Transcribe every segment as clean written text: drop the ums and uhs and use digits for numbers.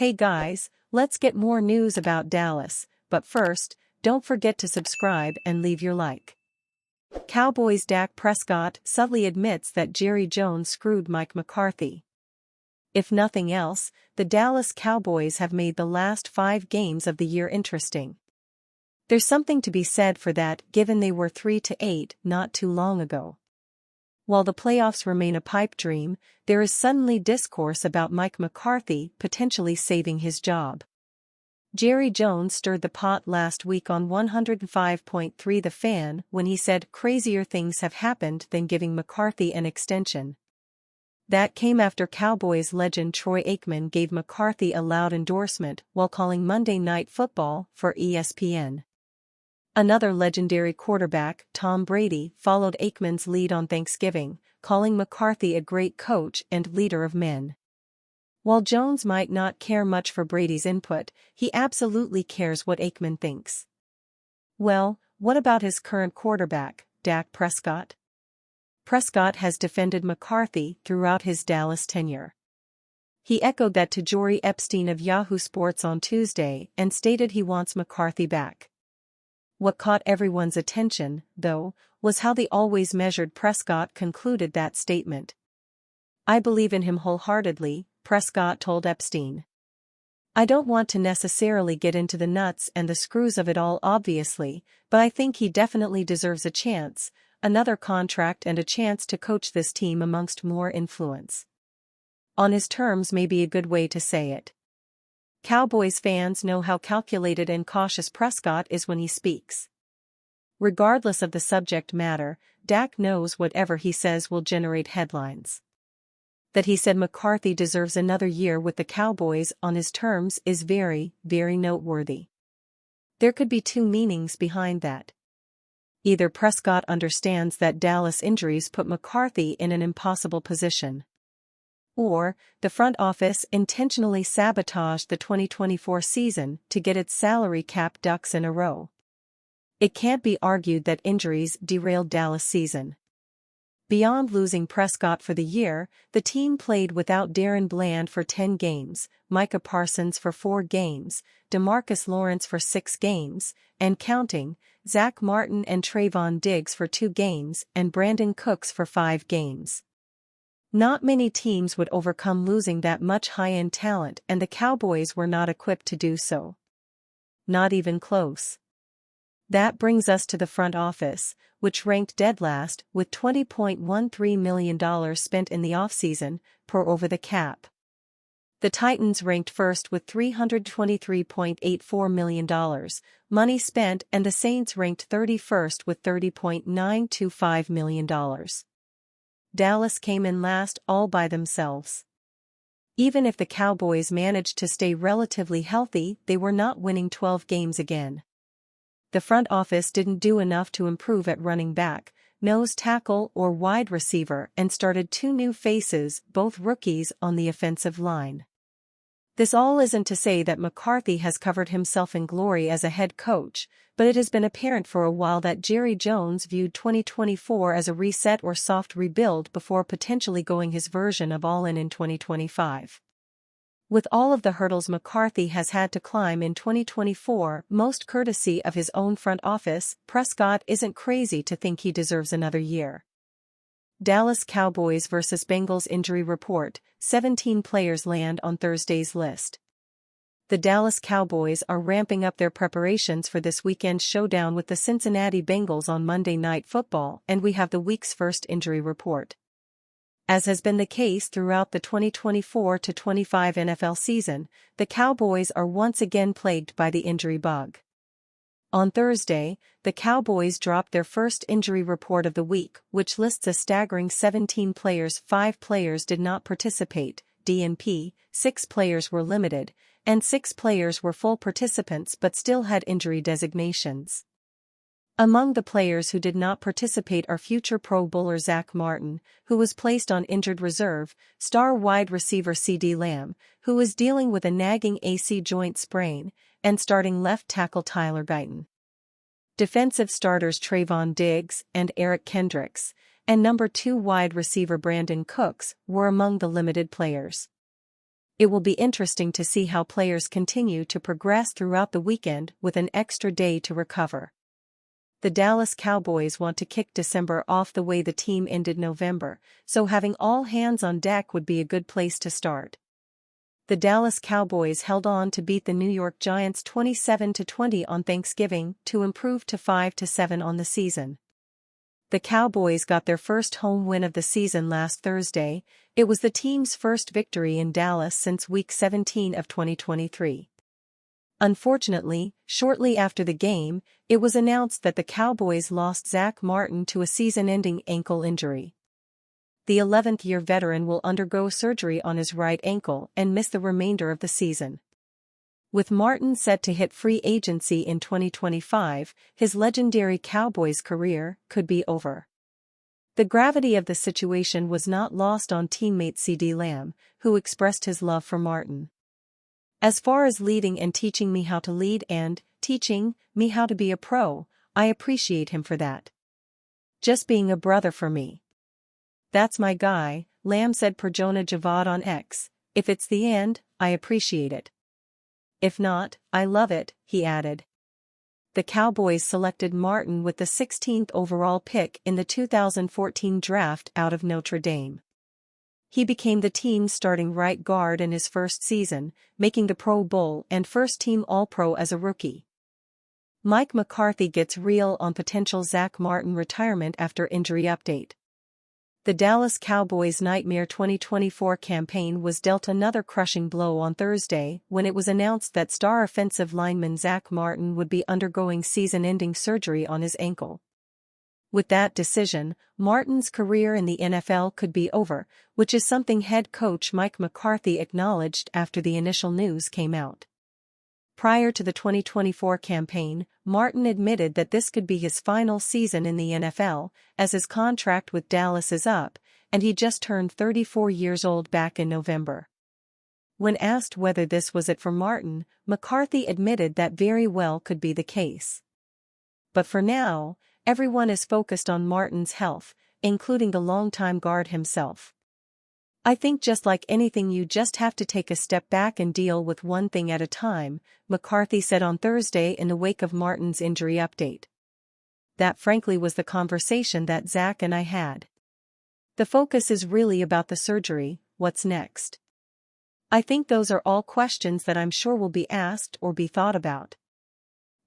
Hey guys, let's get more news about Dallas, but first, don't forget to subscribe and leave your like. Cowboys' Dak Prescott subtly admits that Jerry Jones screwed Mike McCarthy. If nothing else, the Dallas Cowboys have made the last 5 games of the year interesting. There's something to be said for that, given they were 3-8 not too long ago. While the playoffs remain a pipe dream, there is suddenly discourse about Mike McCarthy potentially saving his job. Jerry Jones stirred the pot last week on 105.3 The Fan when he said crazier things have happened than giving McCarthy an extension. That came after Cowboys legend Troy Aikman gave McCarthy a loud endorsement while calling Monday Night Football for ESPN. Another legendary quarterback, Tom Brady, followed Aikman's lead on Thanksgiving, calling McCarthy a great coach and leader of men. While Jones might not care much for Brady's input, he absolutely cares what Aikman thinks. Well, what about his current quarterback, Dak Prescott? Prescott has defended McCarthy throughout his Dallas tenure. He echoed that to Jory Epstein of Yahoo Sports on Tuesday and stated he wants McCarthy back. What caught everyone's attention, though, was how the always measured Prescott concluded that statement. "I believe in him wholeheartedly," Prescott told Epstein. "I don't want to necessarily get into the nuts and the screws of it all obviously, but I think he definitely deserves a chance, another contract and a chance to coach this team amongst more influence. On his terms may be a good way to say it." Cowboys fans know how calculated and cautious Prescott is when he speaks. Regardless of the subject matter, Dak knows whatever he says will generate headlines. That he said McCarthy deserves another year with the Cowboys on his terms is very, very noteworthy. There could be 2 meanings behind that. Either Prescott understands that Dallas injuries put McCarthy in an impossible position, or the front office intentionally sabotaged the 2024 season to get its salary cap ducks in a row. It can't be argued that injuries derailed Dallas' season. Beyond losing Prescott for the year, the team played without Darren Bland for 10 games, Micah Parsons for 4 games, DeMarcus Lawrence for 6 games, and counting, Zack Martin and Trayvon Diggs for 2 games and Brandon Cooks for 5 games. Not many teams would overcome losing that much high-end talent, and the Cowboys were not equipped to do so. Not even close. That brings us to the front office, which ranked dead last with $20.13 million spent in the offseason, per over the cap. The Titans ranked first with $323.84 million, money spent, and the Saints ranked 31st with $30.925 million. Dallas came in last all by themselves. Even if the Cowboys managed to stay relatively healthy, they were not winning 12 games again. The front office didn't do enough to improve at running back, nose tackle or wide receiver, and started 2 new faces, both rookies, on the offensive line. This all isn't to say that McCarthy has covered himself in glory as a head coach, but it has been apparent for a while that Jerry Jones viewed 2024 as a reset or soft rebuild before potentially going his version of all-in in 2025. With all of the hurdles McCarthy has had to climb in 2024, most courtesy of his own front office, Prescott isn't crazy to think he deserves another year. Dallas Cowboys vs. Bengals injury report: 17 players land on Thursday's list. The Dallas Cowboys are ramping up their preparations for this weekend's showdown with the Cincinnati Bengals on Monday Night Football, and we have the week's first injury report. As has been the case throughout the 2024-25 NFL season, the Cowboys are once again plagued by the injury bug. On Thursday, the Cowboys dropped their first injury report of the week, which lists a staggering 17 players. 5 players did not participate, DNP, 6 players were limited, and 6 players were full participants but still had injury designations. Among the players who did not participate are future Pro Bowler Zack Martin, who was placed on injured reserve, star wide receiver CeeDee Lamb, who is dealing with a nagging AC joint sprain, and starting left tackle Tyler Guyton. Defensive starters Trayvon Diggs and Eric Kendricks, and number 2 wide receiver Brandon Cooks, were among the limited players. It will be interesting to see how players continue to progress throughout the weekend with an extra day to recover. The Dallas Cowboys want to kick December off the way the team ended November, so having all hands on deck would be a good place to start. The Dallas Cowboys held on to beat the New York Giants 27-20 on Thanksgiving to improve to 5-7 on the season. The Cowboys got their first home win of the season last Thursday. It was the team's first victory in Dallas since Week 17 of 2023. Unfortunately, shortly after the game, it was announced that the Cowboys lost Zack Martin to a season-ending ankle injury. The 11th-year veteran will undergo surgery on his right ankle and miss the remainder of the season. With Martin set to hit free agency in 2025, his legendary Cowboys career could be over. The gravity of the situation was not lost on teammate CeeDee Lamb, who expressed his love for Martin. "As far as leading and teaching me how to lead and teaching me how to be a pro, I appreciate him for that. Just being a brother for me. That's my guy," Lamb said per Jonah Javad on X. "If it's the end, I appreciate it. If not, I love it," he added. The Cowboys selected Martin with the 16th overall pick in the 2014 draft out of Notre Dame. He became the team's starting right guard in his first season, making the Pro Bowl and first-team All-Pro as a rookie. Mike McCarthy gets real on potential Zack Martin retirement after injury update. The Dallas Cowboys' Nightmare 2024 campaign was dealt another crushing blow on Thursday when it was announced that star offensive lineman Zack Martin would be undergoing season-ending surgery on his ankle. With that decision, Martin's career in the NFL could be over, which is something head coach Mike McCarthy acknowledged after the initial news came out. Prior to the 2024 campaign, Martin admitted that this could be his final season in the NFL, as his contract with Dallas is up, and he just turned 34 years old back in November. When asked whether this was it for Martin, McCarthy admitted that very well could be the case. But for now, everyone is focused on Martin's health, including the longtime guard himself. "I think just like anything you just have to take a step back and deal with one thing at a time," McCarthy said on Thursday in the wake of Martin's injury update. "That frankly was the conversation that Zack and I had. The focus is really about the surgery, what's next. I think those are all questions that I'm sure will be asked or be thought about.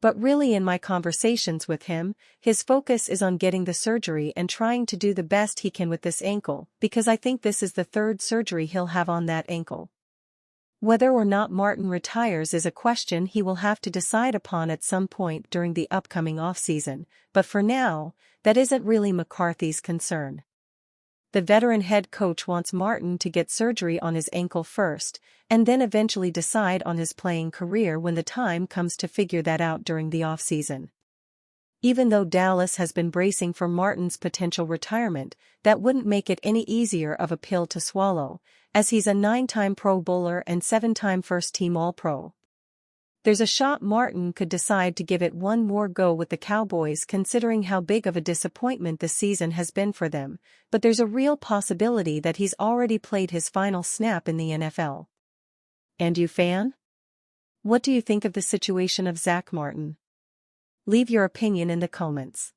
But really in my conversations with him, his focus is on getting the surgery and trying to do the best he can with this ankle, because I think this is the third surgery he'll have on that ankle. Whether or not Martin retires is a question he will have to decide upon at some point during the upcoming offseason, but for now, that isn't really McCarthy's concern. The veteran head coach wants Martin to get surgery on his ankle first, and then eventually decide on his playing career when the time comes to figure that out during the offseason. Even though Dallas has been bracing for Martin's potential retirement, that wouldn't make it any easier of a pill to swallow, as he's a 9-time Pro Bowler and 7-time first-team All-Pro. There's a shot Martin could decide to give it one more go with the Cowboys considering how big of a disappointment this season has been for them, but there's a real possibility that he's already played his final snap in the NFL. And you, fan? What do you think of the situation of Zack Martin? Leave your opinion in the comments.